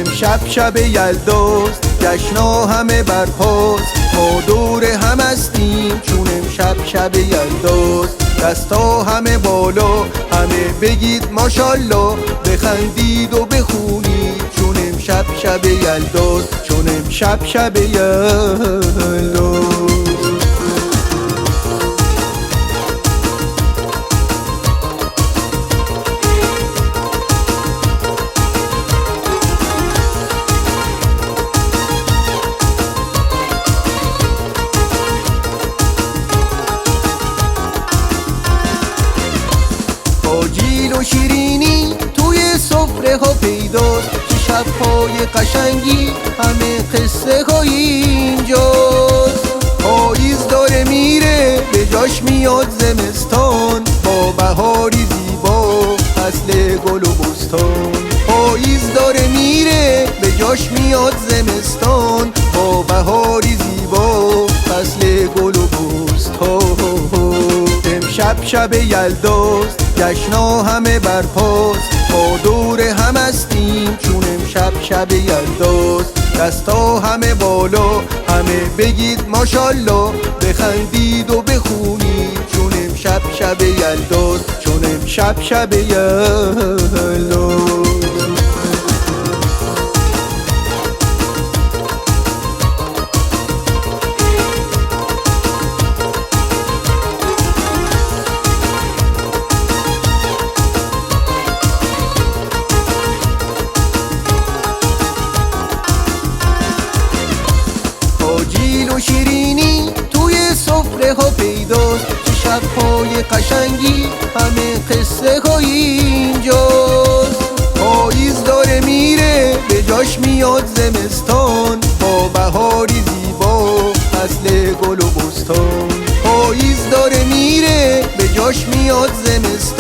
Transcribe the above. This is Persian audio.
امشب شب یلداست، جشنا همه برپاست، ما دور هم هستیم چون امشب شب یلداست. دستا همه بالا، همه بگید ماشالله، بخندید و بخونید چون امشب شب یلداست، چون امشب شب یلداست. آجیل و شیرینی توی سفره ها پیداست، چه شب‌های قشنگی همه قصه های اینجاست. پاییز داره میره به جاش میاد زمستان، با بهاری زیبا فصل گل و بستان. پاییز داره میره به جاش میاد زمستان، با بهاری زیبا فصل گل و بستان. امشب شب یلداست، جشنا همه برپاست، ما دور هم هستیم چون امشب شب یلداست. دستا همه بالا، همه بگید ماشالله، بخندید و بخونید چون امشب شب یلداست، چون امشب شب یلداست. آجیل و شیرینی توی سفره ها پیداست، چه شب‌های قشنگی همه قصه های اینجاست. پاییز داره میره به جاش میاد زمستان، با بهاری زیبا فصل گل و بستان. پاییز داره میره به جاش میاد زمستان،